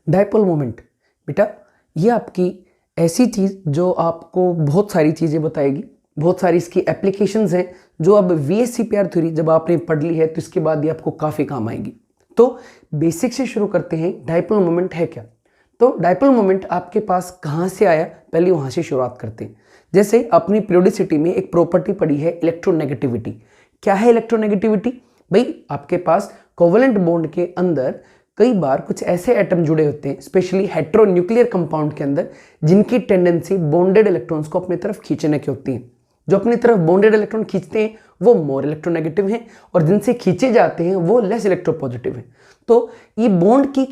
Dipole moment बेटा ये आपकी ऐसी चीज़ जो आपको बहुत सारी चीज़ें बताएगी, बहुत सारी इसकी एप्लीकेशंस हैं जो अब VSCPR थ्योरी जब आपने पढ़ ली है तो इसके बाद ये आपको काफ़ी काम आएगी। तो बेसिक से शुरू करते हैं, डायपोल मोमेंट है क्या। तो डायपोल मोमेंट आपके पास कहाँ से आया, पहले वहाँ से शुरुआत करते हैं। जैसे अपनी पीरियोडिसिटी में एक प्रॉपर्टी पड़ी है इलेक्ट्रोनेगेटिविटी। क्या है इलेक्ट्रोनेगेटिविटी? भाई आपके पास कोवेलेंट बॉन्ड के अंदर कई बार कुछ ऐसे एटम जुड़े होते हैं, स्पेशली हेटेरोन्यूक्लियर कंपाउंड के अंदर, जिनकी टेंडेंसी बॉन्डेड इलेक्ट्रॉन्स को अपनी तरफ खींचने की होती है। जो अपनी तरफ बॉन्डेड इलेक्ट्रॉन खींचते हैं वो मोर इलेक्ट्रोनेगेटिव हैं और जिनसे खींचे जाते हैं वो लेस इलेक्ट्रोपॉजिटिव हैं। तो ये बॉन्ड की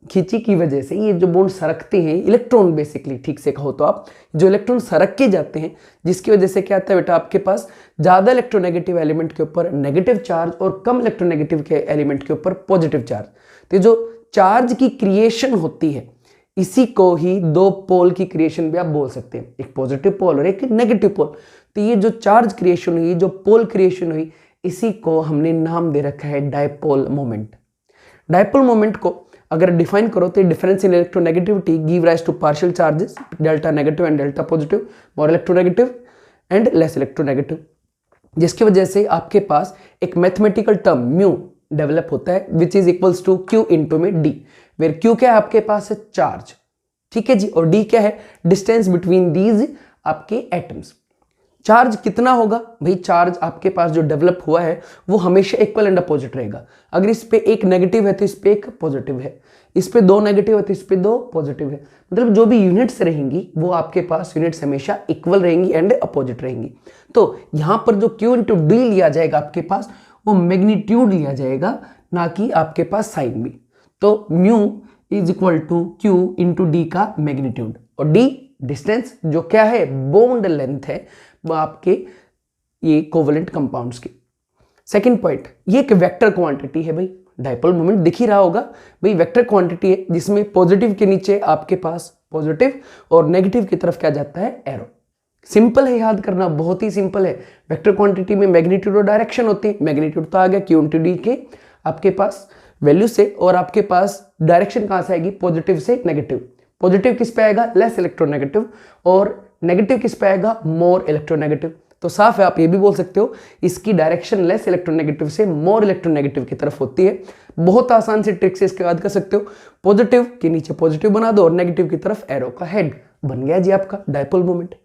खींची की वजह से ये जो बॉन्ड सरकते हैं, इलेक्ट्रॉन बेसिकली ठीक से कहो तो आप, जो इलेक्ट्रॉन सरक के जाते हैं, जिसकी वजह से क्या आता है बेटा, आपके पास ज्यादा इलेक्ट्रोनेगेटिव एलिमेंट के ऊपर नेगेटिव चार्ज और कम इलेक्ट्रोनेगेटिव के एलिमेंट के ऊपर पॉजिटिव चार्ज। तो जो चार्ज की क्रिएशन होती है इसी को ही दो पोल की क्रिएशन भी आप बोल सकते हैं, एक पॉजिटिव पोल और एक नेगेटिव पोल। तो ये जो चार्ज क्रिएशन हुई, जो पोल क्रिएशन हुई, इसी को हमने नाम दे रखा है डायपोल मोमेंट। डायपोल मोमेंट को अगर डिफाइन करो तो difference in electronegativity give rise to partial charges delta negative and delta positive, more electronegative and less electronegative, जिसकी वजह से आपके पास एक मैथमेटिकल टर्म म्यू डेवलप होता है which is equals to Q into में D, वेर Q क्या है आपके पास है चार्ज, ठीक है जी, और D क्या है डिस्टेंस बिटवीन दीज आपके एटम्स। चार्ज कितना होगा भाई, चार्ज आपके पास जो डेवलप हुआ है वो हमेशा इक्वल एंड अपोजिट रहेगा। अगर इस पे एक नेगेटिव है तो इस पे एक पॉजिटिव है, इस पे दो नेगेटिव है तो इस पे दो पॉजिटिव है, मतलब जो भी यूनिट्स रहेंगी वो आपके पास यूनिट्स हमेशा इक्वल रहेंगी एंड अपोजिट रहेंगी। तो यहां पर जो Q इंटू D लिया जाएगा आपके पास वो मैग्नीट्यूड लिया जाएगा, ना कि आपके पास साइन भी। तो mu is equal to Q into D का मैग्नीट्यूड, और D डिस्टेंस जो क्या है बॉन्ड लेंथ है वो आपके ये कोवेलेंट कंपाउंड्स की। सेकंड पॉइंट, ये एक वेक्टर क्वांटिटी है भाई, डायपोल मोमेंट दिख ही रहा होगा भाई, वेक्टर क्वांटिटी है जिसमें पॉजिटिव के नीचे आपके पास पॉजिटिव और नेगेटिव की तरफ क्या जाता है एरो। सिंपल है याद करना, बहुत ही सिंपल है। वेक्टर क्वांटिटी में मैग्नीट्यूड और डायरेक्शन होती है, मैग्नीट्यूड तो आ गया Q इंटू D के आपके पास वैल्यू से, और आपके पास डायरेक्शन कहां से आएगी पॉजिटिव से नेगेटिव। पॉजिटिव किस पे आएगा लेस इलेक्ट्रोनेगेटिव और नेगेटिव किस पे आएगा मोर इलेक्ट्रोनेगेटिव। तो साफ है आप ये भी बोल सकते हो इसकी डायरेक्शन लेस इलेक्ट्रोनेगेटिव से मोर इलेक्ट्रोनेगेटिव की तरफ होती है। बहुत आसान से ट्रिक से इसके याद कर सकते हो, पॉजिटिव के नीचे पॉजिटिव बना दो और नेगेटिव की तरफ एरो का हेड, बन गया जी आपका dipole moment.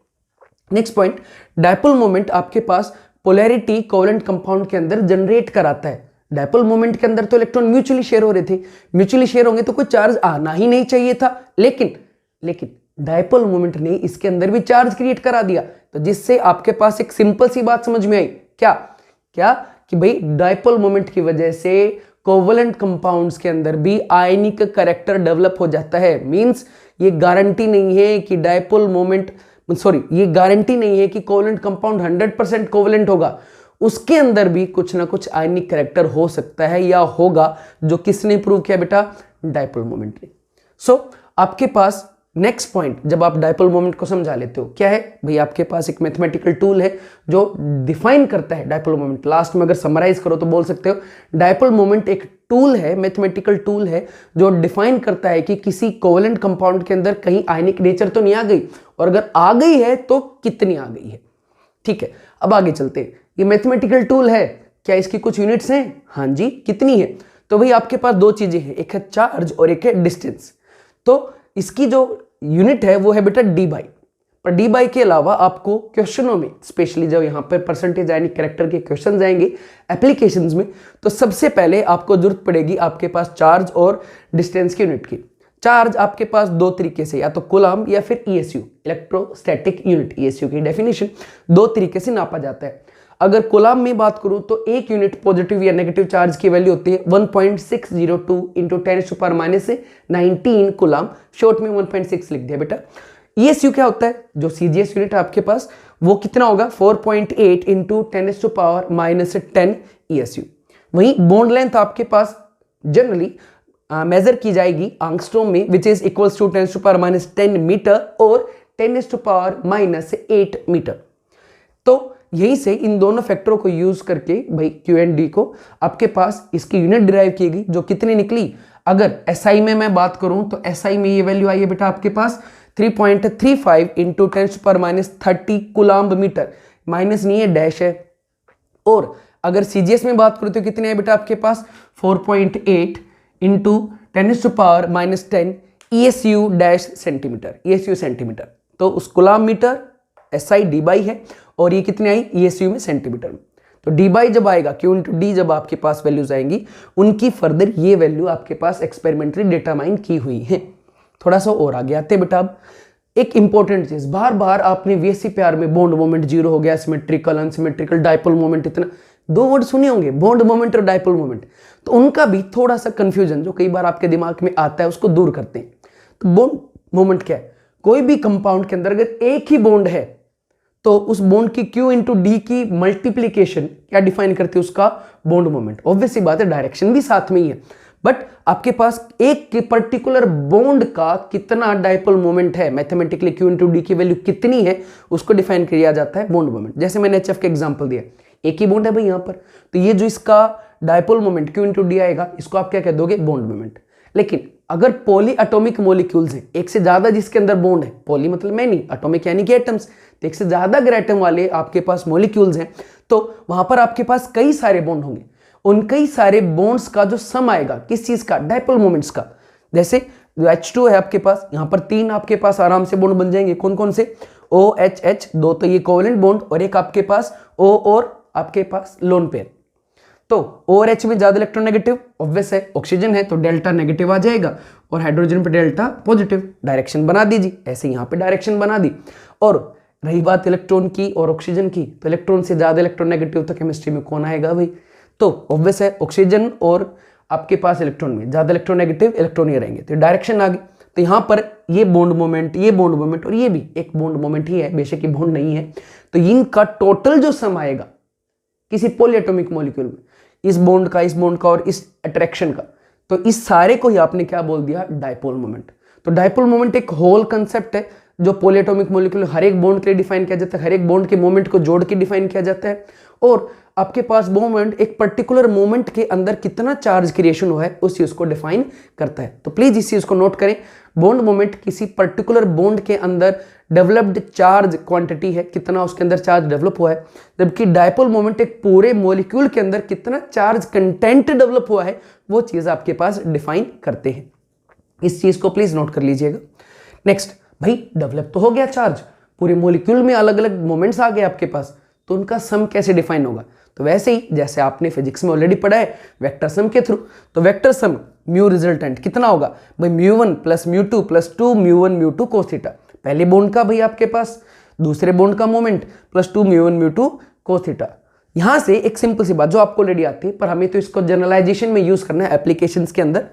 Next point, dipole moment आपके पास पोलैरिटी कोवेलेंट कंपाउंड के अंदर जनरेट कराता है। डायपोल मोमेंट के अंदर तो इलेक्ट्रॉन म्यूचुअली शेयर हो रहे थे, म्यूचुअली शेयर होंगे तो कोई चार्ज आना ही नहीं चाहिए था, लेकिन डायपोल मोमेंट ने इसके अंदर भी चार्ज क्रिएट करा दिया, तो जिससे आपके पास एक सिंपल सी बात समझ में आई, क्या कि भाई डायपोल मोमेंट की वजह से कोवेलेंट कंपाउंड्स के अंदर भी आयनिक कैरेक्टर डेवलप हो जाता है। मींस ये गारंटी नहीं है कि डायपोल मोमेंट ये गारंटी नहीं है कि कोवेलेंट कंपाउंड 100% कोवेलेंट होगा, उसके अंदर भी कुछ ना कुछ आयनिक कैरेक्टर हो सकता है या होगा, जो किसने प्रूव किया बेटा डायपोल मोमेंट ने। सो आपके पास नेक्स्ट पॉइंट, जब आप डायपोल मोमेंट को समझा लेते हो क्या है भाई, आपके पास एक मैथमेटिकल टूल है जो डिफाइन करता है डायपोल मोमेंट। लास्ट में अगर समराइज करो तो बोल सकते हो डायपोल मोमेंट एक टूल है, मैथमेटिकल टूल है जो डिफाइन करता है कि किसी कोवेलेंट कंपाउंड के अंदर कहीं आयनिक नेचर तो नहीं आ गई, और अगर आ गई है तो कितनी आ गई है। ठीक है, अब आगे चलते हैं। ये मैथमेटिकल टूल है, क्या इसकी कुछ यूनिट्स हैं? हाँ जी, कितनी है? तो भाई आपके पास दो चीजें हैं, एक है चार्ज और एक है डिस्टेंस। तो इसकी जो यूनिट है वो है बेटा डी बाई, पर डी बाई के अलावा आपको क्वेश्चनों में, स्पेशली जब यहां पर परसेंटेज आयनिक कैरेक्टर के क्वेश्चन जाएंगे एप्लीकेशंस में, तो सबसे पहले आपको जरूरत पड़ेगी आपके पास चार्ज और डिस्टेंस की यूनिट की। चार्ज आपके पास दो तरीके से, या तो कूलम्ब या फिर ESU, इलेक्ट्रोस्टैटिक यूनिट। ESU की डेफिनेशन दो तरीके से नापा जाता है। अगर कूलम्ब में बात करूं तो एक यूनिट पॉजिटिव या नेगेटिव चार्ज की वैल्यू होती है 1.602 इंटू 10⁻⁻19 कूलम्ब, शॉर्ट में 1.6 लिख दिया बेटा। ESU क्या होता है, जो CGS यूनिट है आपके पास वो कितना होगा 4.8 इंटू 10⁻⁻10 ESU। वहीं बॉन्ड लेंथ आपके पास जनरली मेजर की जाएगी आंगस्ट्रॉम में, which is equals to 10⁻10 metre और 10⁻8 मीटर। तो यहीं से इन दोनों फैक्टरों को यूज करके भाई Q एंड D को आपके पास इसकी यूनिट डिराइव की गई, जो कितनी निकली अगर SI में मैं बात करूं तो SI में ये वैल्यू आई है बेटा आपके पास 3.35 इंटू 10⁻30 कूलम्ब मीटर, माइनस नहीं है डैश है। और अगर CGS में बात करूं तो कितने है बेटा आपके पास 4.8 into 10⁻10 ESU dash centimetre, ESU centimetre. तो उस coulomb metre SI debye है और ये कितने आई ESU में सेंटीमीटर में। तो डी बाई जब आएगा Q इंटू डी जब आपके पास वैल्यूज आएंगी उनकी फर्दर ये वैल्यू आपके पास एक्सपेरिमेंटली डिटरमाइन की हुई है। थोड़ा सा और आगे आते हैं बेटा। अब एक इंपॉर्टेंट चीज, बार बार आपने VSCPR में बॉन्ड मोमेंट जीरो हो गया, सिमेट्रिकल अनसिमेट्रिकल डायपोल मोमेंट, इतना 2 वर्ड सुने होंगे बॉन्ड मोमेंट और डायपोल मोमेंट, तो उनका भी थोड़ा सा कंफ्यूजन जो कई बार आपके दिमाग में आता है उसको दूर करते हैं। तो बॉन्ड मोमेंट क्या है, कोई भी कंपाउंड के अंदर अगर एक ही बॉन्ड है तो उस बॉन्ड की Q इंटू डी की मल्टीप्लीकेशन क्या डिफाइन करती है उसका बॉन्ड मोमेंट। ऑब्वियस सी बात है डायरेक्शन भी साथ में ही है, बट आपके पास एक के पर्टिकुलर बॉन्ड का कितना डायपोल मोमेंट है, मैथमेटिकली Q इंटू डी की वैल्यू कितनी है उसको डिफाइन किया जाता है बॉन्ड मोमेंट। जैसे मैंने HF का एग्जांपल दिया, एक ही बॉन्ड है भाई यहाँ पर, तो ये जो इसका dipole moment Q into D आएगा इसको आप क्या कह दोगे बॉन्ड मोमेंट। लेकिन अगर पॉली एटॉमिक मॉलिक्यूल्स हैं, एक से ज्यादा जिसके अंदर बॉन्ड है, पॉली मतलब मैनी, एटॉमिक यानी कि एटम्स, तो एक से ज्यादा अगर एटम वाले आपके पास मॉलिक्यूल्स हैं तो वहां पर आपके पास कई सारे बॉन्ड होंगे। उन कई सारे बॉन्ड्स का जो सम आएगा किस चीज का, डायपोल मोमेंट्स का। जैसे H2 है आपके पास, यहां पर 3 आपके पास आराम से बॉन्ड बन जाएंगे। कौन कौन से, OHH 2 तो ये कोवेलेंट बॉन्ड और एक आपके पास O और आपके पास लोन पेयर। तो O और H में ज्यादा इलेक्ट्रोनेगेटिव ऑब्वियस है, ऑक्सीजन है तो डेल्टा नेगेटिव आ जाएगा और हाइड्रोजन पे डेल्टा पॉजिटिव। डायरेक्शन बना दीजिए, ऐसे यहाँ पे डायरेक्शन बना दी। और रही बात इलेक्ट्रॉन की और ऑक्सीजन की, तो इलेक्ट्रॉन से ज्यादा इलेक्ट्रोनेगेटिव तो केमिस्ट्री में कौन आएगा भाई, तो ऑब्वियस है ऑक्सीजन और आपके पास इलेक्ट्रॉन में ज्यादा इलेक्ट्रोनेगेटिव इलेक्ट्रॉन ही रहेंगे, तो डायरेक्शन आ गई। तो यहाँ पर ये बॉन्ड मोमेंट, ये बॉन्ड मोमेंट और ये भी एक बॉन्ड मोमेंट ही है, बेशक ये बॉन्ड नहीं है। तो इनका टोटल जो सम आएगा किसी पॉलीएटॉमिक मॉलिक्यूल में, इस बॉन्ड का, इस बॉन्ड का और इस अट्रैक्शन का, तो इस सारे को ही आपने क्या बोल दिया, डायपोल मोमेंट। तो डायपोल मोमेंट एक होल कंसेप्ट है जो पॉलीएटॉमिक मॉलिक्यूल हर एक बॉन्ड के लिए डिफाइन किया जाता है, हर एक बॉन्ड के मोमेंट को जोड़ के डिफाइन किया जाता है। और आपके पास मोमेंट एक पर्टिकुलर मोमेंट के अंदर कितना चार्ज क्रिएशन हुआ है उस चीज को डिफाइन करता है। तो प्लीज इस चीज को नोट करें, बॉन्ड मोमेंट किसी पर्टिकुलर बॉन्ड के अंदर डेवलप्ड चार्ज क्वांटिटी है, कितना उसके अंदर चार्ज डेवलप हुआ है, जबकि डायपोल मोमेंट एक पूरे मॉलिक्यूल के अंदर कितना चार्ज कंटेंट डेवलप हुआ है वो चीज आपके पास डिफाइन करते हैं। इस चीज को प्लीज नोट कर लीजिएगा। नेक्स्ट, भाई डेवलप तो हो गया चार्ज, पूरे मॉलिक्यूल में अलग अलग मोमेंट्स आ गए आपके पास, तो उनका सम कैसे डिफाइन होगा, तो वैसे ही जैसे आपने फिजिक्स में ऑलरेडी पढ़ा है वेक्टर सम के थ्रू। तो वेक्टर सम म्यू रिजल्टेंट कितना होगा भाई, μ1 प्लस μ2 प्लस 2 μ1 μ2 कोस थीटा, पहले बॉन्ड का भाई आपके पास, दूसरे बॉन्ड का मोमेंट प्लस 2 μ1 μ2 कोस थीटा। यहां से एक सिंपल सी बात जो आपको ऑलरेडी आती है, पर हमें तो इसको जनरलाइजेशन में यूज करना है एप्लीकेशंस के अंदर।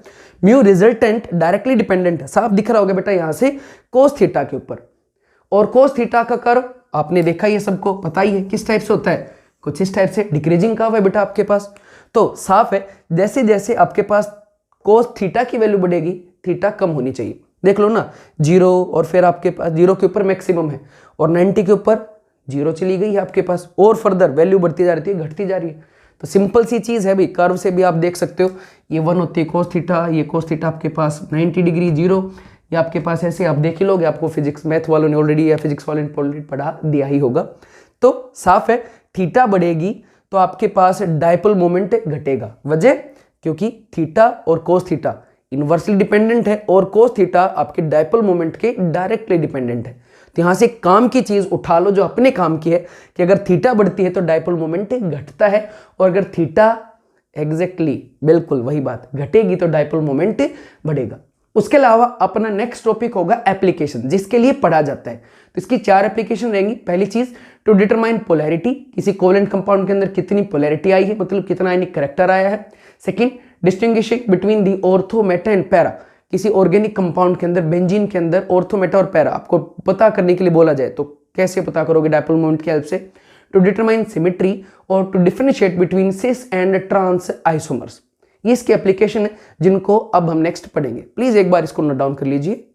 म्यू रिजल्टेंट डायरेक्टली डिपेंडेंट है, साफ दिख रहा होगा बेटा यहां से कोस थीटा के ऊपर, और कोस थीटा का कर्व आपने देखा, ये सबको पता ही है किस टाइप से होता है, कुछ इस टाइप से डिक्रीजिंग कर्व है बेटा आपके पास। तो साफ है जैसे जैसे आपके पास कोस थीटा की वैल्यू बढ़ेगी थीटा कम होनी चाहिए। देख लो ना, 0 और फिर आपके पास 0 के ऊपर मैक्सिमम है और 90 के ऊपर 0 चली गई है आपके पास, और फर्दर वैल्यू बढ़ती जा रही है, घटती जा रही है। तो सिंपल सी चीज है भाई, कर्व से भी आप देख सकते हो, ये 1 होती है कोस थीटा, ये कोस थीटा आपके पास 90 डिग्री 0, ये आपके पास ऐसे आप देख ही लोगे, आपको फिजिक्स मैथ वालों ने ऑलरेडी या फिजिक्स वालों ने ऑलरेडी पढ़ा दिया ही होगा। तो साफ है थीटा बढ़ेगी तो आपके पास डायपोल मोमेंट घटेगा, वजह क्योंकि थीटा और कोस थीटा इनवर्सली डिपेंडेंट है और कोस थीटा आपके डायपोल मोमेंट के डायरेक्टली डिपेंडेंट है। तो यहां से काम की चीज उठा लो जो अपने काम की है कि अगर थीटा बढ़ती है तो डायपोल मोमेंट घटता है, और अगर थीटा एग्जैक्टली बिल्कुल वही बात घटेगी तो डायपोल मोमेंट बढ़ेगा। उसके अलावा अपना नेक्स्ट टॉपिक होगा एप्लीकेशन, जिसके लिए पढ़ा जाता है। तो इसकी 4 एप्लीकेशन रहेंगी। पहली चीज टू डिटरमाइन पोलैरिटी, किसी कोवेलेंट कंपाउंड के अंदर कितनी पोलैरिटी आई है, मतलब कितना आयनिक करैक्टर आया है। Second, distinguishing between the ortho, Meta and para, किसी ऑर्गेनिक कंपाउंड के अंदर, बेंजीन के अंदर ऑर्थो, मेटा और पैरा आपको पता करने के लिए बोला जाए तो कैसे पता करोगे डायपोल मोमेंट की हेल्प से। टू डिटरमाइन सिमेट्री और to differentiate between cis and trans isomers, ये इसकी एप्लीकेशन है जिनको अब हम नेक्स्ट पढ़ेंगे। प्लीज एक बार इसको नोट डाउन कर लीजिए।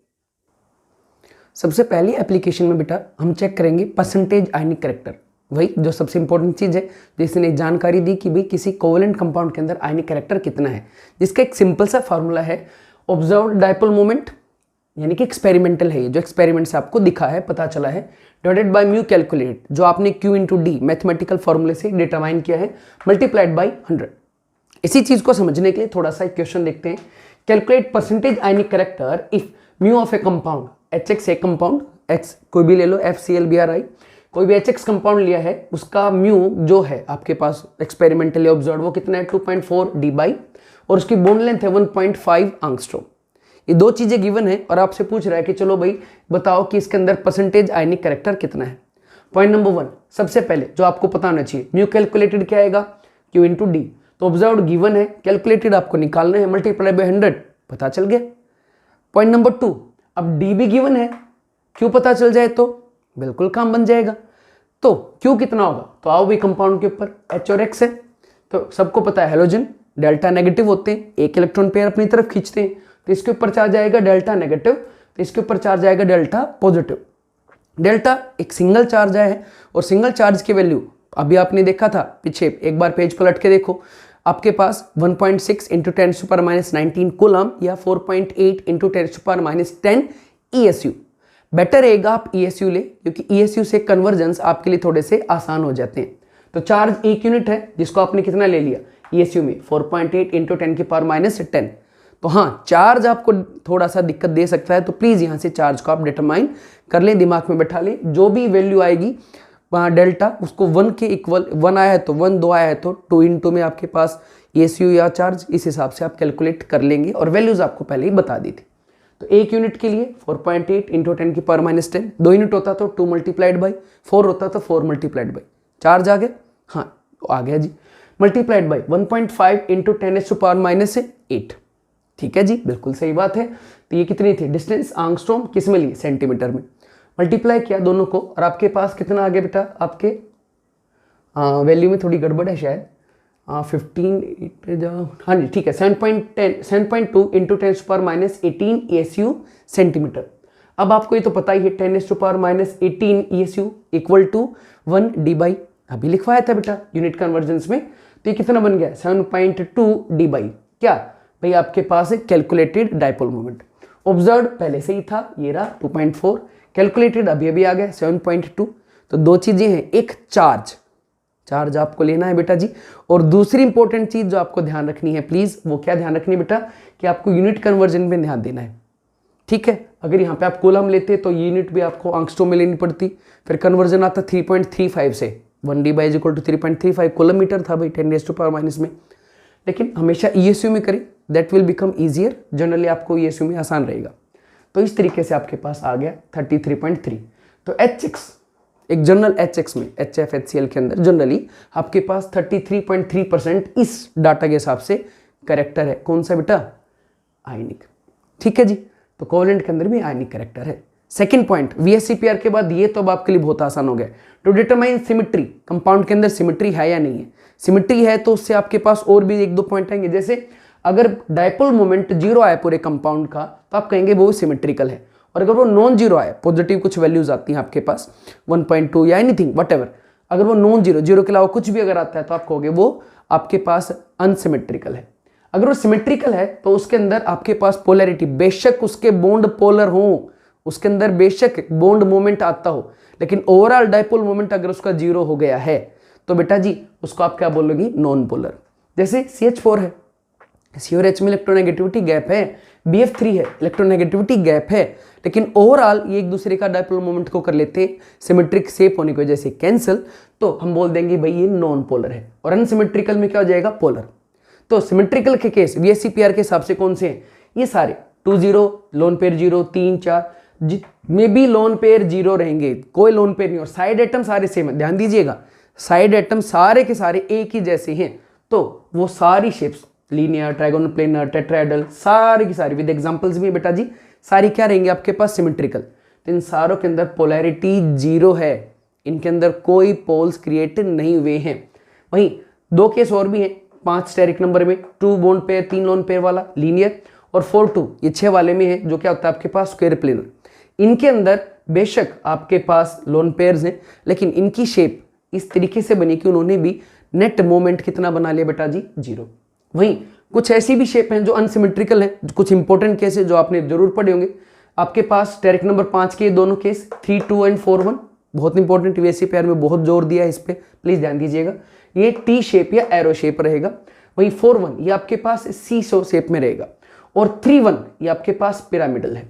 सबसे पहली एप्लीकेशन में बेटा हम चेक करेंगे परसेंटेज आयनिक करैक्टर। वही जो सबसे इंपॉर्टेंट चीज़ है, जिसने जानकारी दी कि भाई किसी कोवेलेंट कंपाउंड के अंदर आयनिक कैरेक्टर कितना है, जिसका एक सिंपल सा फॉर्मूला है ऑब्जर्व्ड डायपोल मोमेंट, यानी कि एक्सपेरिमेंटल है, जो एक्सपेरिमेंट से आपको दिखा है, पता चला है, डिवाइडेड बाय म्यू कैलकुलेट, जो आपने Q इंटू डी मैथमेटिकल फॉर्मूले से डिटरमाइन किया है, मल्टीप्लाइड बाई 100। इसी चीज को समझने के लिए थोड़ा सा एक क्वेश्चन देखते हैं। Calculate percentage ionic character if mu of A compound, HX एक कंपाउंड, X कोई भी ले लो, FCl Bri, कोई भी HX कंपाउंड लिया है, उसका म्यू जो है आपके पास एक्सपेरिमेंटली ऑब्जर्व वो कितना है 2.4 डी बाई, और उसकी बॉन्ड लेंथ है 1.5 एंगस्ट्रॉम। ये दो चीजें गिवन है और आपसे पूछ रहा है कि चलो भाई बताओ कि इसके अंदर परसेंटेज आयनिक कैरेक्टर कितना है। पॉइंट नंबर 1, सबसे पहले जो आपको पता होना चाहिए, म्यू कैलकुलेटेड क्या आएगा Q इंटू डी, तो ऑब्जर्व्ड गिवन है, कैलकुलेटेड आपको निकालना है, मल्टीप्लाई बाय 100, पता चल गया। पॉइंट नंबर 2, अब डी भी गिवन है, Q पता चल जाए तो बिल्कुल काम बन जाएगा। तो Q कितना होगा, तो आओ भाई कंपाउंड के ऊपर H और X है, तो सबको पता है हेलोजन डेल्टा नेगेटिव होते हैं, एक इलेक्ट्रॉन पेयर अपनी तरफ खींचते हैं, तो इसके ऊपर चार्ज आएगा डेल्टा नेगेटिव, तो इसके ऊपर चार्ज आएगा डेल्टा पॉजिटिव। डेल्टा एक सिंगल चार्ज है, और सिंगल चार्ज की वैल्यू अभी आपने देखा था पीछे, एक बार पेज पलट के देखो, आपके पास 1.6 इंटू 10⁻19 कूलम या 4.8 इंटू 10⁻10 ESU। बेटर रहेगा आप ESU ले, क्योंकि ESU से कन्वर्जेंस आपके लिए थोड़े से आसान हो जाते हैं। तो चार्ज एक यूनिट है, जिसको आपने कितना ले लिया ESU में 4.8 इंटू 10⁻10। तो हाँ, चार्ज आपको थोड़ा सा दिक्कत दे सकता है, तो प्लीज यहाँ से चार्ज को आप डिटरमाइन कर लें, दिमाग में बैठा लें, जो भी वैल्यू आएगी वहाँ डेल्टा उसको 1 के इक्वल, 1 आया है तो 1, 2 आया है तो 2 इंटू में आपके पास ESU या चार्ज, इस हिसाब से आप कैलकुलेट कर लेंगे, और वैल्यूज आपको पहले ही बता दी थी। तो एक यूनिट के लिए 4.8 इंटू 10⁻10, 2 यूनिट होता तो 2 मल्टीप्लाइड बाई, 4 होता तो 4 मल्टीप्लाइड बाई, चार्ज आ गया, हाँ आ गया जी, मल्टीप्लाइड बाई 1.5 इंटू 10⁻8। ठीक है जी, बिल्कुल सही बात है। तो ये कितनी थी डिस्टेंस, एंगस्ट्रॉम, किस में ली, सेंटीमीटर में, मल्टीप्लाई किया दोनों को, और आपके पास कितना आ गया बेटा, आपके वैल्यू में थोड़ी गड़बड़ है शायद, 15, हाँ जी ठीक है, 7.2 इंटू 10⁻18 ESU सेंटीमीटर। अब आपको ये तो पता ही है 10⁻18 ESU equal to 1 debye, अभी लिखवाया था बेटा यूनिट कन्वर्जेंस में, तो ये कितना बन गया 7.2 डी बाई, क्या भाई आपके पास है कैलकुलेटेड डायपोल मोमेंट, ऑब्जर्व्ड पहले से ही था, ये रहा 2.4, कैलकुलेटेड अभी अभी आ गया 7.2। तो दो चीजें हैं, एक चार्ज आपको लेना है बेटा जी, और दूसरी इंपॉर्टेंट चीज जो आपको ध्यान रखनी है प्लीज, वो क्या ध्यान रखनी है बेटा, कि आपको यूनिट कन्वर्जन पे ध्यान देना है। ठीक है, अगर यहाँ पे आप कूलम लेते तो यूनिट भी आपको एंगस्ट्रॉम में लेनी पड़ती, फिर कन्वर्जन आता 3.35 से, 1 debye equal to 3.35 coulomb metre था भाई 10⁻⁻⁻ में, लेकिन हमेशा ESU में करें, that will become easier, generally आपको ESU में आसान रहेगा। तो इस तरीके से आपके पास आ गया 33.3। तो HX एक जनरल HX में, HFHCl के अंदर जनरली आपके पास 33.3% इस डाटा के हिसाब से कैरेक्टर है, कौन सा बेटा, आयनिक। ठीक है जी, तो कोवेलेंट के अंदर भी आयनिक कैरेक्टर है। सेकंड पॉइंट, VSEPR के बाद ये तो अब आपके लिए बहुत आसान हो गया, टू डिटरमाइन सिमेट्री, कंपाउंड के अंदर सिमेट्री है या नहीं है। सिमेट्री है तो उससे आपके पास और भी 1-2 पॉइंट आएंगे, जैसे अगर डायपोल मोमेंट 0 आया पूरे कंपाउंड का तो आप कहेंगे वो सिमेट्रिकल है, और अगर वो नॉन जीरो आए, पॉजिटिव कुछ वैल्यूज आती हैं आपके पास 1.2 या एनीथिंग व्हाटएवर, अगर वो नॉन जीरो, जीरो के अलावा कुछ भी अगर आता है तो आप कहोगे वो आपके पास अनसिमेट्रिकल है। अगर वो सिमेट्रिकल है तो उसके अंदर आपके पास पोलैरिटी, बेशक उसके बॉन्ड पोलर हो, उसके अंदर बेशक बॉन्ड मोमेंट आता हो, लेकिन ओवरऑल डायपोल मोमेंट अगर उसका 0 हो गया है तो बेटा जी उसको आप क्या बोलोगे, नॉन पोलर। जैसे CH4 है, C और H में इलेक्ट्रोनेगेटिविटी गैप है, BF3 है, इलेक्ट्रोनेगेटिविटी गैप है, लेकिन ओवरऑल ये एक दूसरे का डायपोल मोमेंट को कर लेते हैं सिमेट्रिक शेप होने की वजह से कैंसिल, तो हम बोल देंगे भाई ये नॉन पोलर है। और अनसिमेट्रिकल में क्या हो जाएगा, पोलर। तो सिमेट्रिकल के केस VSEPR के हिसाब से कौन से हैं, ये सारे 2-0, लोन पेयर 0, 3-4 में भी लोन पेयर 0 रहेंगे, कोई लोन पेयर नहीं, और साइड एटम सारे सेम है, ध्यान दीजिएगा साइड एटम सारे के सारे एक ही जैसे हैं, तो वो सारी shapes linear, trigonal, planar, tetrahedral, सारी की सारी विद एग्जांपल्स भी बेटा जी सारी क्या रहेंगे आपके पास, सिमेट्रिकल। तो इन सारों के अंदर पोलैरिटी 0 है, इनके अंदर कोई पोल्स क्रिएट नहीं हुए हैं। वहीं 2 केस और भी हैं, 5 स्टेरिक नंबर में 2 बॉन्ड पेयर, 3 लोन पेयर वाला लीनियर, और 4-2 ये 6 वाले में है जो क्या होता है आपके पास स्क्वायर प्लेनर। इनके अंदर बेशक आपके पास लोन पेयर्स हैं, लेकिन इनकी शेप इस तरीके से बनी कि उन्होंने भी नेट मोमेंट कितना बना लिया बेटा जी, 0। वहीं कुछ ऐसी भी शेप हैं जो अनसिमेट्रिकल हैं, कुछ इंपॉर्टेंट केस है जो आपने जरूर पढ़े होंगे। आपके पास डायरेक्ट नंबर 5 के दोनों केस 3, 2 एंड 4, 1 बहुत इंपॉर्टेंट, वीएससी पेयर में बहुत जोर दिया है इस पे, प्लीज ध्यान दीजिएगा। ये टी शेप या एरो शेप रहेगा। वहीं 4, 1 ये आपके पास सीसो शेप में रहेगा और 3, 1 ये आपके पास पिरामिडल है।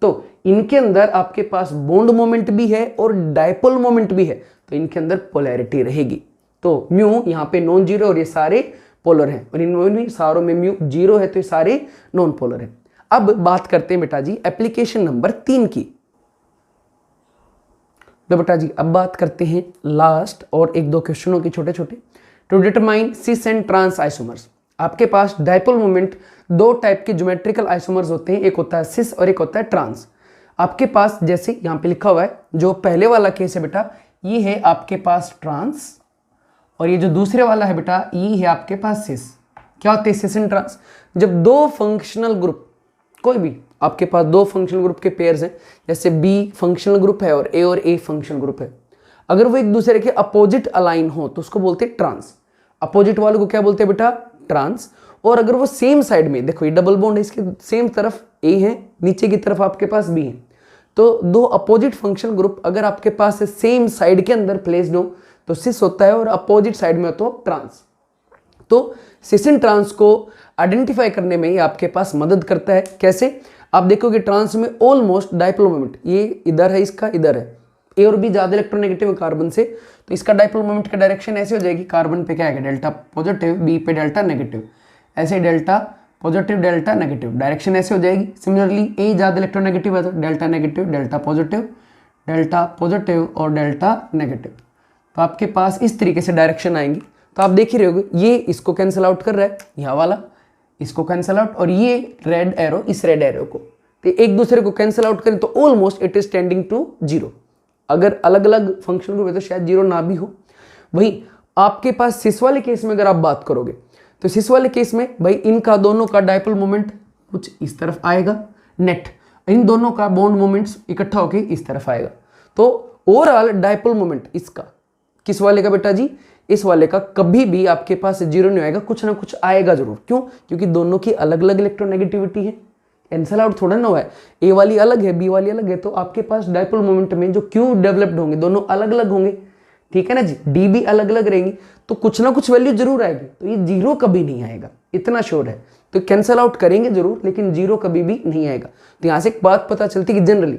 तो इनके अंदर आपके पास बॉन्ड मोमेंट भी है और डायपोल मोमेंट भी है, तो इनके अंदर पोलैरिटी रहेगी। तो म्यू यहाँ पे नॉन जीरो और ये सारे पोलर हैं, और इनमें सारों में म्यू 0 है, तो ये सारे नॉन पोलर हैं। अब बात करते हैं बेटा जी एप्लीकेशन नंबर 3 की। तो बेटा जी अब बात करते हैं लास्ट और 1-2 क्वेश्चनों की छोटे छोटे। To determine cis and trans isomers, आपके पास डायपोल मोमेंट 2 टाइप के ज्योमेट्रिकल आइसोमर्स होते हैं, एक होता है सिस और एक होता है ट्रांस। आपके पास जैसे यहाँ पे लिखा हुआ है, जो पहले वाला केस है बेटा ये है आपके पास ट्रांस, और ये जो दूसरे वाला है बेटा ये है आपके पास सिस। क्या होते हैं सिस एंड ट्रांस? जब 2 फंक्शनल ग्रुप, कोई भी आपके पास 2 फंक्शनल ग्रुप के पेयर्स हैं, जैसे बी फंक्शनल ग्रुप है और ए फंक्शनल ग्रुप है, अगर वो एक दूसरे के अपोजिट अलाइन हो तो उसको बोलते हैं ट्रांस। अपोजिट वाले को क्या बोलते हैं बेटा? ट्रांस। और अगर वो सेम साइड में, देखो ये डबल बॉन्ड है, इसके सेम तरफ ए है, नीचे की तरफ आपके पास बी है, तो 2 अपोजिट फंक्शनल ग्रुप अगर आपके पास सेम साइड के अंदर प्लेस्ड हो तो सिस होता है, और अपोजिट साइड में हो तो ट्रांस। तो सिस एंड ट्रांस को आइडेंटिफाई करने में ये आपके पास मदद करता है। कैसे? आप देखोगे ट्रांस में ऑलमोस्ट डायपोल मोमेंट ये इधर है, इसका इधर है, ए और बी ज्यादा इलेक्ट्रोनेगेटिव है कार्बन से, तो इसका डायपोल मोमेंट का डायरेक्शन ऐसे हो जाएगी, कार्बन पे क्या आएगा डेल्टा पॉजिटिव, बी पे डेल्टा नेगेटिव, ऐसे delta positive delta negative, direction ऐसे हो जाएगी। सिमिलरली ए ज्यादा इलेक्ट्रोनेगेटिव है तो डेल्टा नेगेटिव डेल्टा पॉजिटिव और डेल्टा नेगेटिव, तो आपके पास इस तरीके से डायरेक्शन आएंगी। तो आप देख ही रहे होगे ये इसको कैंसिल आउट कर रहा है, यहाँ वाला इसको कैंसिल आउट, और ये रेड एरो इस रेड एरो को, तो एक दूसरे को कैंसिल आउट करें तो almost it is tending to 0। अगर अलग अलग फंक्शन ग्रुप है तो शायद 0 ना भी हो। वहीं आपके पास सिस वाले केस में अगर आप बात करोगे तो सिस वाले केस में भाई इनका दोनों का डायपोल मोमेंट कुछ इस तरफ आएगा नेट, इन दोनों का बॉन्ड मोमेंट्स इकट्ठा होकर इस तरफ आएगा। तो ओवरऑल डायपोल मोमेंट इसका किस वाले का बेटा जी? इस वाले का कभी भी आपके पास 0 नहीं आएगा, कुछ ना कुछ आएगा जरूर। क्यों? क्योंकि दोनों की अलग अलग इलेक्ट्रोनेगेटिविटी है, कैंसल आउट थोड़ा ना हुआ है, ए वाली अलग है बी वाली अलग है, तो आपके पास डायपोल मोमेंट में जो क्यू डेवलप्ड होंगे दोनों अलग अलग होंगे, ठीक है ना जी, डी भी अलग अलग रहेंगी, तो कुछ ना कुछ वैल्यू जरूर आएगी, तो ये 0 कभी नहीं आएगा, इतना श्योर है। तो कैंसल आउट करेंगे जरूर लेकिन 0 कभी भी नहीं आएगा। तो यहाँ से एक बात पता चलती है कि जनरली,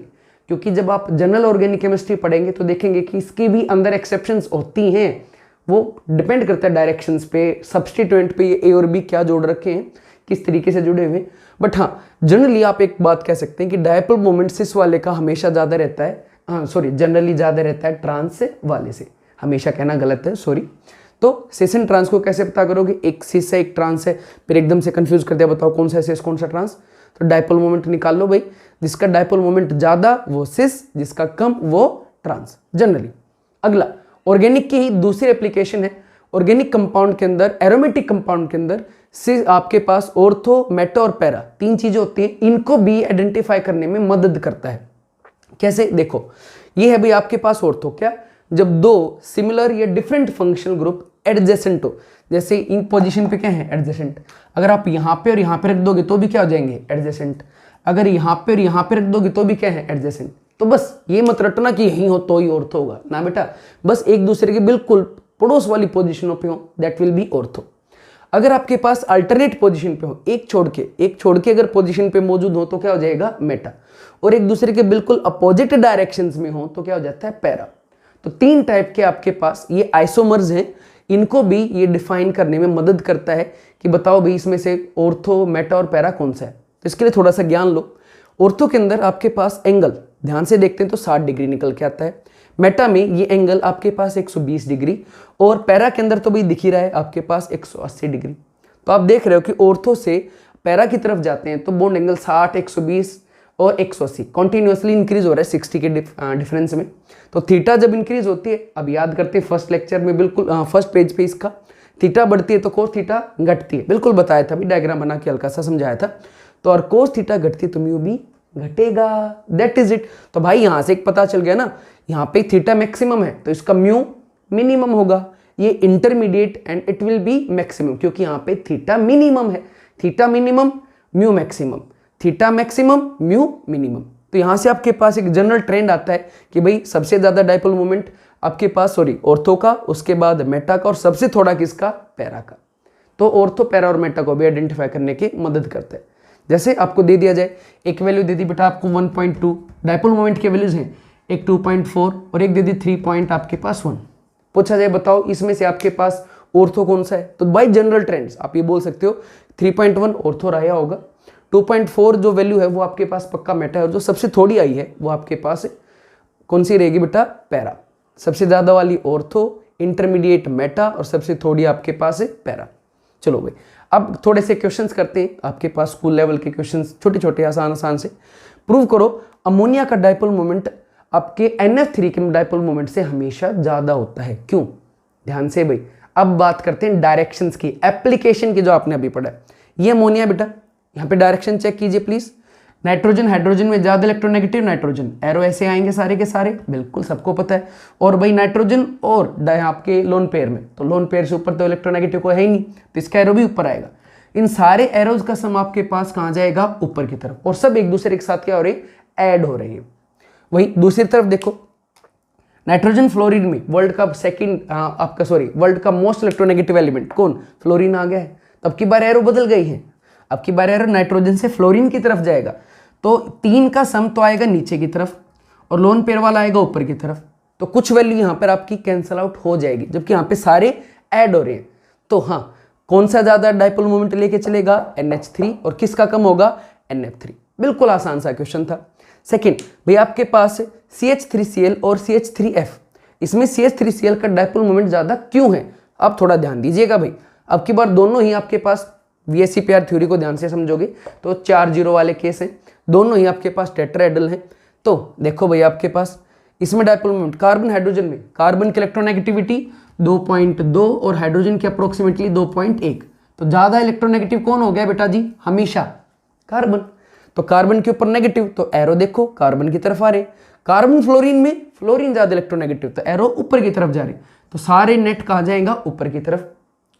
क्योंकि जब आप जनरल ऑर्गेनिक केमिस्ट्री पढ़ेंगे तो देखेंगे कि इसकी भी अंदर एक्सेप्शंस होती हैं, वो डिपेंड करता है डायरेक्शंस पे, सब्स्टिट्यूएंट पे, ये ए और बी क्या जोड़ रखे हैं, किस तरीके से जुड़े हुए। बट हाँ जनरली आप एक बात कह सकते हैं कि डायपोल मोमेंट सिस वाले का हमेशा ज़्यादा रहता है, जनरली ज़्यादा रहता है ट्रांस वाले से, हमेशा कहना गलत है, सॉरी। तो सिस एंड ट्रांस को कैसे पता करोगे? एक सिस है एक ट्रांस है, फिर एकदम से कंफ्यूज कर दिया, बताओ कौन सा सिस कौन सा ट्रांस, तो डायपोल मोमेंट निकाल लो भाई, जिसका डायपोल मोमेंट ज़्यादा वो सिस, जिसका कम वो ट्रांस जनरली। अगला ऑर्गेनिक की ही दूसरी एप्लीकेशन है, ऑर्गेनिक कंपाउंड के अंदर, एरोमेटिक कंपाउंड के अंदर सिस आपके पास ऑर्थो, मेटा और पैरा 3 चीजें होती हैं, इनको भी आइडेंटिफाई करने में मदद करता है। कैसे? देखो ये है भाई आपके पास ऑर्थो, क्या? जब 2 सिमिलर या डिफरेंट फंक्शनल ग्रुप एडजेसेंट हो, जैसे इन पोजीशन पे क्या है एडजेसेंट, अगर आप यहाँ पे और यहाँ पे रख दोगे तो भी क्या हो जाएंगे एडजेसेंट, अगर यहाँ पे और यहाँ पे रख दोगे तो भी क्या है एडजेसेंट। तो बस ये मत रटना कि यहीं हो तो ही ऑर्थो होगा ना बेटा, बस एक दूसरे के बिल्कुल पड़ोस वाली पोजीशनों पे हो, दैट विल बी ऑर्थो। अगर आपके पास अल्टरनेट पोजीशन पे हो, एक छोड़ के अगर पोजीशन पे मौजूद हो तो क्या हो जाएगा मेटा, और एक दूसरे के बिल्कुल अपोजिट डायरेक्शंस में हो तो क्या हो जाता है पैरा। तो 3 टाइप के आपके पास ये आइसोमर्स हैं, इनको भी ये डिफाइन करने में मदद करता है कि बताओ भाई इसमें से ऑर्थो, मेटा और पैरा कौन सा है। तो इसके लिए थोड़ा सा ज्ञान लो। ऑर्थो के अंदर आपके पास एंगल ध्यान से देखते हैं तो 60 डिग्री निकल के आता है, मेटा में ये एंगल आपके पास 120 डिग्री, और पैरा के अंदर तो भाई दिख ही रहा है आपके पास 180 डिग्री। तो आप देख रहे हो कि ऑर्थो से पैरा की तरफ जाते हैं तो बॉन्ड एंगल 60, 120 और 180 कॉन्टिन्यूसली इंक्रीज हो रहा है 60 के डिफरेंस में। तो थीटा जब इंक्रीज होती है, अब याद करते हैं फर्स्ट लेक्चर में, बिल्कुल फर्स्ट पेज पे इसका थीटा बढ़ती है तो कोस थीटा घटती है, बिल्कुल बताया था, अभी डायग्राम बना के हल्का सा समझाया था। तो और कोस थीटा घटती है तो म्यू भी घटेगा, दैट इज इट। तो भाई यहाँ से एक पता चल गया ना, यहाँ पे थीटा मैक्सिमम है तो इसका म्यू मिनिमम होगा, ये intermediate and it will be maximum, क्योंकि यहाँ पे थीटा मिनिमम है, theta minimum mu maximum, theta maximum mu minimum. तो यहाँ से आपके पास एक जनरल ट्रेंड आता है कि भाई सबसे ज़्यादा डाइपोल मोमेंट आपके पास ऑर्थो का, उसके बाद मेटा का, और सबसे थोड़ा किसका, पैरा का। तो ऑर्थो, पैरा और मेटा को भी आइडेंटिफाई करने की मदद करता है। जैसे आपको दे दिया जाए, एक वैल्यू दे दी बेटा आपको 1.2, डाइपोल मोमेंट के वैल्यूज हैं, एक 2.4 और एक दे दी 3 पॉइंट आपके पास 1। पूछा जाए बताओ इसमें से आपके पास ऑर्थो कौन सा है, तो बाय जनरल ट्रेंड्स आप ये बोल सकते हो 3.1 ऑर्थो रहा होगा, 2.4 जो वैल्यू है वो आपके पास पक्का मेटा है, और जो सबसे थोड़ी आई है वो आपके पास कौन सी रहेगी बेटा, पैरा। सबसे ज़्यादा वाली ऑर्थो, इंटरमीडिएट मेटा और सबसे थोड़ी आपके पास है पैरा। चलो भाई अब थोड़े से क्वेश्चंस करते हैं, आपके पास स्कूल लेवल के क्वेश्चंस छोटे छोटे आसान आसान से। प्रूव करो अमोनिया का डाइपोल मोमेंट आपके NF3 के डाइपोल मोमेंट से हमेशा ज़्यादा होता है, क्यों? ध्यान से भाई, अब बात करते हैं डायरेक्शंस की, एप्लीकेशन की, जो आपने अभी पढ़ा है। ये अमोनिया बेटा, यहाँ पे डायरेक्शन चेक कीजिए प्लीज। नाइट्रोजन, हाइड्रोजन में ज्यादा इलेक्ट्रोनेगेटिव नाइट्रोजन, एरो ऐसे आएंगे सारे के सारे, बिल्कुल सबको पता है। और भाई नाइट्रोजन और आपके लोन पेयर में, तो लोन पेयर से ऊपर तो इलेक्ट्रोनेगेटिव को है ही नहीं, तो इसका एरो भी ऊपर आएगा। इन सारे एरोज का सम आपके पास कहाँ जाएगा, ऊपर की तरफ, और सब एक दूसरे के साथ क्या हो रही है, ऐड हो रही है। वही दूसरी तरफ देखो, नाइट्रोजन फ्लोरीन में वर्ल्ड का वर्ल्ड का मोस्ट इलेक्ट्रोनेगेटिव एलिमेंट कौन, फ्लोरीन आ गया है। अब की बार एरो बदल गई है, अब की बार एरो नाइट्रोजन से फ्लोरीन की तरफ जाएगा, तो 3 का सम तो आएगा नीचे की तरफ और लोन पेयर वाला आएगा ऊपर की तरफ, तो कुछ वैल्यू यहाँ पर आपकी कैंसल आउट हो जाएगी, जबकि यहाँ पे सारे ऐड हो रहे हैं। तो हाँ, कौन सा ज्यादा डाइपोल मोमेंट लेके चलेगा, NH3, और किसका कम होगा, NF3। बिल्कुल आसान सा क्वेश्चन था। सेकंड भाई आपके पास CH3Cl और CH3F, इसमें CH3Cl का डाइपोल मोमेंट ज्यादा क्यों है, आप थोड़ा ध्यान दीजिएगा भाई। अब की बार दोनों ही आपके पास VSEPR थ्योरी को ध्यान से समझोगे तो 4 0 वाले केस हैं, दोनों ही आपके पास टेट्राहेड्रल हैं। तो देखो भाई आपके पास इसमें डाइपोल मोमेंट, कार्बन हाइड्रोजन में, कार्बन की इलेक्ट्रोनेगेटिविटी 2.2 और हाइड्रोजन की अप्रोक्सीमेटली 2.1, तो ज्यादा इलेक्ट्रोनेगेटिव कौन हो गया बेटा जी, हमेशा कार्बन। तो कार्बन के ऊपर नेगेटिव, तो एरो देखो कार्बन की तरफ आ रहे। कार्बन फ्लोरीन में, फ्लोरीन ज्यादा इलेक्ट्रोनेगेटिव, तो एरो ऊपर की तरफ जा रहे, तो सारे नेट कहाँ जाएगा, ऊपर की तरफ।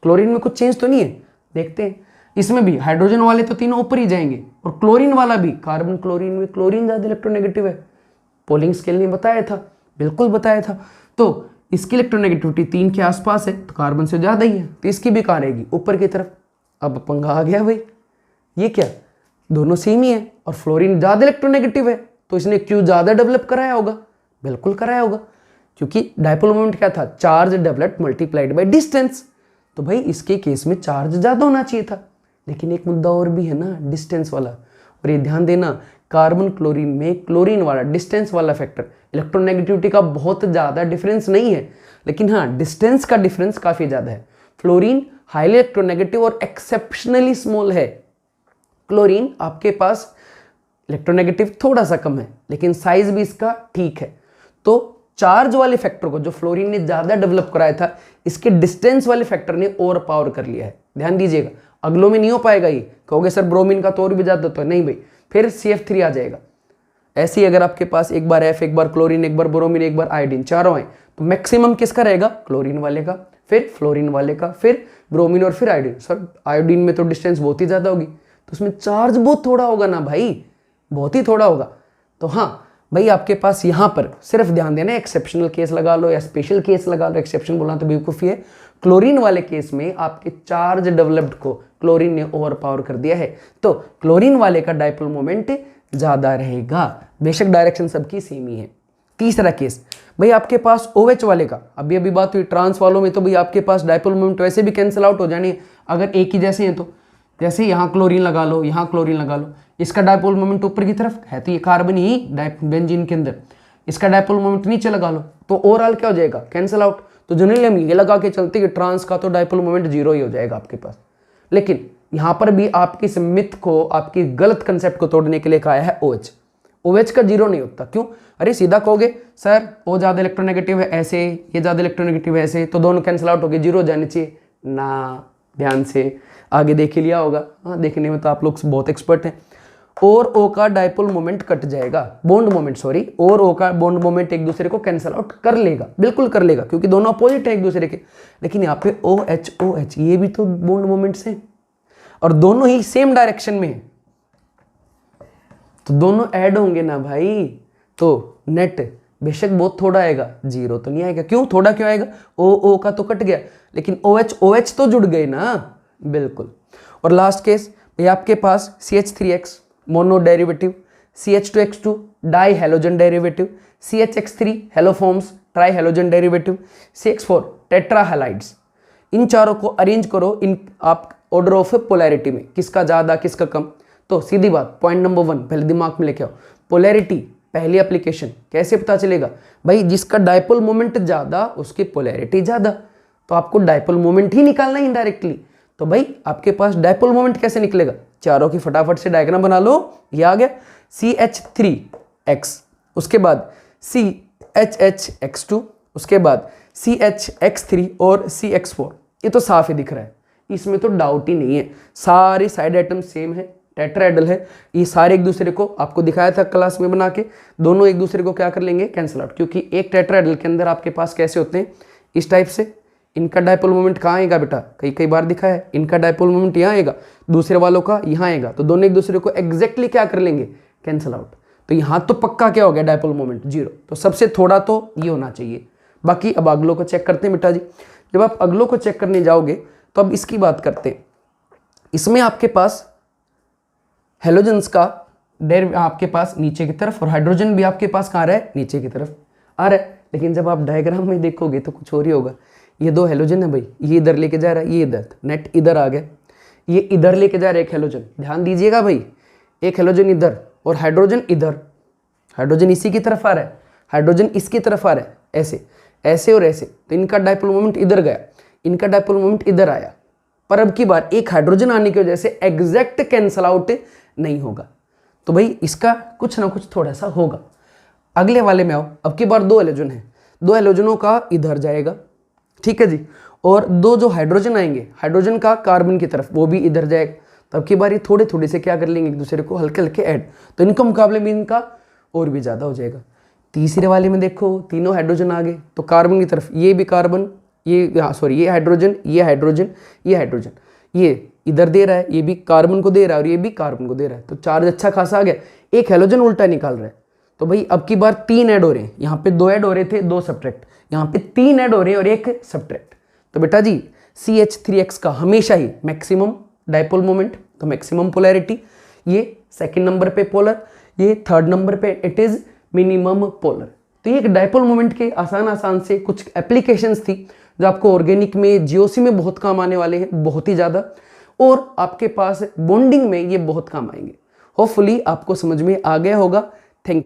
क्लोरीन में कुछ चेंज तो नहीं है, देखते हैं। इसमें भी हाइड्रोजन वाले तो तीनों ऊपर ही जाएंगे, और क्लोरीन वाला भी, कार्बन क्लोरीन में क्लोरीन ज्यादा इलेक्ट्रोनेगेटिव है, पोलिंग स्केल ने बताया था, बिल्कुल बताया था। तो इसकी इलेक्ट्रोनेगेटिविटी 3 के आसपास है, तो कार्बन से ज्यादा ही है, तो इसकी भी कहाँ रहेगी, ऊपर की तरफ। अब पंगा आ गया भाई, ये क्या, दोनों सेम ही है और फ्लोरीन ज्यादा इलेक्ट्रोनेगेटिव है, तो इसने क्यों ज्यादा डेवलप कराया होगा, बिल्कुल कराया होगा, क्योंकि डाइपोल मोमेंट क्या था, charge developed multiplied by distance. तो भाई इसके केस में चार्ज ज्यादा होना चाहिए था, लेकिन एक मुद्दा और भी है ना, डिस्टेंस वाला। और ये ध्यान देना, कार्बन क्लोरीन में क्लोरीन वाला डिस्टेंस वाला फैक्टर, इलेक्ट्रोनेगेटिविटी का बहुत ज्यादा डिफरेंस नहीं है, लेकिन हाँ डिस्टेंस का डिफरेंस काफी ज्यादा है। फ्लोरीन हाईली इलेक्ट्रोनेगेटिव और एक्सेप्शनली स्मॉल है, क्लोरीन आपके पास इलेक्ट्रोनेगेटिव थोड़ा सा कम है, लेकिन साइज भी इसका ठीक है। तो चार्ज वाले फैक्टर को जो फ्लोरीन ने ज्यादा डेवलप कराया था, इसके डिस्टेंस वाले फैक्टर ने ओवर पावर कर लिया है। ध्यान दीजिएगा, अगलों में नहीं हो पाएगा ये, कहोगे सर ब्रोमीन का तो और भी ज्यादा होता है, नहीं भाई, फिर CF3 आ जाएगा। ऐसे ही अगर आपके पास एक बार F, एक बार क्लोरीन, एक बार ब्रोमीन, एक बार आयोडीन, चारों आए, तो मैक्सिमम किसका रहेगा, क्लोरीन वाले का, फिर फ्लोरीन वाले का, फिर ब्रोमीन और फिर आयोडीन। सर आयोडीन में तो डिस्टेंस बहुत ही ज्यादा होगी, तो उसमें चार्ज बहुत थोड़ा होगा ना भाई, बहुत ही थोड़ा होगा। तो हाँ भाई आपके पास यहाँ पर सिर्फ ध्यान देना, एक्सेप्शनल केस लगा लो या स्पेशल केस लगा लो, एक्सेप्शन बोलना तो बेवकूफ़ी है। क्लोरीन वाले केस में आपके चार्ज डेवलप्ड को क्लोरीन ने ओवर पावर कर दिया है, तो क्लोरीन वाले का डाइपोल मोमेंट ज्यादा रहेगा, बेशक डायरेक्शन सबकी सेम ही है। तीसरा केस भाई आपके पास OH वाले का, अभी बात हुई ट्रांस वालों में, तो भाई आपके पास डाइपोल मोमेंट वैसे भी कैंसिल आउट हो जानी है अगर एक ही जैसे हैं तो। जैसे यहाँ क्लोरीन लगा लो, यहाँ क्लोरीन लगा लो, इसका डाइपोल मोमेंट ऊपर की तरफ है, तो ये कार्बन ही बेंजीन के अंदर, इसका डाइपोल मोमेंट नीचे लगा लो, तो ओवरऑल क्या हो जाएगा, कैंसिल आउट। तो जनरली हम ये लगा के चलते कि ट्रांस का तो डाइपोल मोमेंट 0 ही हो जाएगा आपके पास, लेकिन यहाँ पर भी आपकी इस मिथ को, आपकी गलत कंसेप्ट को तोड़ने के लिए कहा है OH। OH का 0 नहीं होता, क्यों, अरे सीधा कहोगे सर O ज्यादा इलेक्ट्रोनेगेटिव है ऐसे, ये ज्यादा इलेक्ट्रोनेगेटिव है ऐसे, तो दोनों कैंसिल आउट हो गए, 0 हो जाने चाहिए ना। ध्यान से आगे देख लिया होगा, हाँ देखने में तो आप लोग बहुत एक्सपर्ट हैं। और ओ का डायपोल मोमेंट कट जाएगा, बॉन्ड मोमेंट सॉरी, और ओ का बॉन्ड मोमेंट एक दूसरे को कैंसिल आउट कर लेगा, बिल्कुल कर लेगा, क्योंकि दोनों अपोजिट है एक दूसरे के। लेकिन यहाँ पे OH ये भी तो बॉन्ड मोमेंट्स हैं और दोनों ही सेम डायरेक्शन में है, तो दोनों ऐड होंगे ना भाई, तो नेट बेशक बहुत थोड़ा आएगा, 0 तो नहीं आएगा। क्यों थोड़ा क्यों आएगा? ओ का तो कट गया, लेकिन OH तो जुड़ गए ना, बिल्कुल। और लास्ट केस ये आपके पास CH3X mono derivative, CH2X2 di halogen derivative, CHX3 haloforms tri halogen derivative, CH4 tetra halides. इन चारों को अरेंज करो इन आप ऑर्डर ऑफ पोलैरिटी में, किसका ज़्यादा किसका कम। तो सीधी बात, पॉइंट नंबर 1 पहले दिमाग में लेके आओ, पोलैरिटी पहली एप्लीकेशन कैसे पता चलेगा भाई? जिसका डायपोल मोमेंट ज़्यादा उसकी पोलैरिटी ज़्यादा, तो आपको डायपोल मोमेंट ही निकालना है इनडायरेक्टली। तो भाई आपके पास डायपोल मोमेंट कैसे निकलेगा? चारों की फटाफट से डायग्राम बना लो, ये आ गया CH3X, उसके बाद CHHX2, उसके बाद CHX3 और CX4। ये तो साफ ही दिख रहा है, इसमें तो डाउट ही नहीं है, सारे साइड आइटम सेम है, टेट्राहेड्रल है, ये सारे एक दूसरे को आपको दिखाया था क्लास में बना के, दोनों एक दूसरे को क्या कर लेंगे? Cancel out. क्योंकि एक टेट्राहेड्रल के अंदर आपके पास कैसे होते हैं? इस टाइप से। इनका डायपोल मोमेंट कहाँ आएगा बेटा? कई बार दिखा है, इनका डायपोल मोमेंट यहाँ आएगा, दूसरे वालों का यहाँ आएगा, तो दोनों एक दूसरे को एग्जैक्टली क्या कर लेंगे? Cancel out. तो यहाँ तो पक्का क्या हो गया? Dipole moment 0। तो सबसे थोड़ा तो ये होना चाहिए। बाकी अब अगलों को चेक करते हैं बेटा जी। जब आप अगलों को चेक करने जाओगे तो अब इसकी बात करते हैं। इसमें आपके पास हेलोजन्स का आपके पास नीचे की तरफ, और हाइड्रोजन भी आपके पास कहाँ रहा है? नीचे की तरफ आ रहा है। लेकिन जब आप डायग्राम में देखोगे तो कुछ और ही होगा। ये 2 हेलोजन है भाई, ये इधर लेके जा रहा है, ये इधर, नेट इधर आ गया, ये इधर लेके जा रहा है एक हेलोजन। ध्यान दीजिएगा भाई, एक हेलोजन इधर और हाइड्रोजन इधर, हाइड्रोजन इसी की तरफ आ रहा है, हाइड्रोजन इसकी तरफ आ रहा है, ऐसे ऐसे और ऐसे। तो इनका डायपोल मोमेंट इधर गया, इनका डायपोल मोमेंट इधर आया। पर अब की बार एक हाइड्रोजन आने की वजह से एग्जैक्ट कैंसल आउट नहीं होगा, तो भाई इसका कुछ ना कुछ थोड़ा सा होगा। अगले वाले में आओ, अब की बार 2 हेलोजन है, 2 हेलोजनों का इधर जाएगा, ठीक है जी, और 2 जो हाइड्रोजन आएंगे, हाइड्रोजन का कार्बन की तरफ, वो भी इधर जाएगा। तब की बार ये थोड़े थोड़े से क्या कर लेंगे? एक दूसरे को हल्के हल्के ऐड, तो इनके मुकाबले में इनका और भी ज़्यादा हो जाएगा। तीसरे वाले में देखो, तीनों हाइड्रोजन आ गए, तो कार्बन की तरफ ये भी कार्बन, ये सॉरी ये हाइड्रोजन, ये हाइड्रोजन, ये हाइड्रोजन, ये इधर दे रहा है, ये भी कार्बन को दे रहा है और ये भी कार्बन को दे रहा है, तो चार्ज अच्छा खासा आ गया। एक हेलोजन उल्टा निकाल रहा है, तो भाई अब की बार 3 ऐड हो रहे हैं। यहाँ पे 2 ऐड हो रहे थे, 2 सब्ट्रैक्ट, यहाँ पे 3 ऐड हो रहे हैं और 1 सब्ट्रैक्ट। तो बेटा जी CH3X का हमेशा ही मैक्सिमम डायपोल मोमेंट, तो मैक्सिमम पोलैरिटी, ये सेकंड नंबर पे पोलर, ये थर्ड नंबर पे इट इज मिनिमम पोलर। तो ये एक डायपोल मोमेंट के आसान से कुछ एप्लीकेशंस थी जो आपको ऑर्गेनिक में, GOC में बहुत काम आने वाले हैं, बहुत ही ज़्यादा, और आपके पास बॉन्डिंग में ये बहुत काम आएंगे। होपफुली आपको समझ में आ गया होगा। Thank you.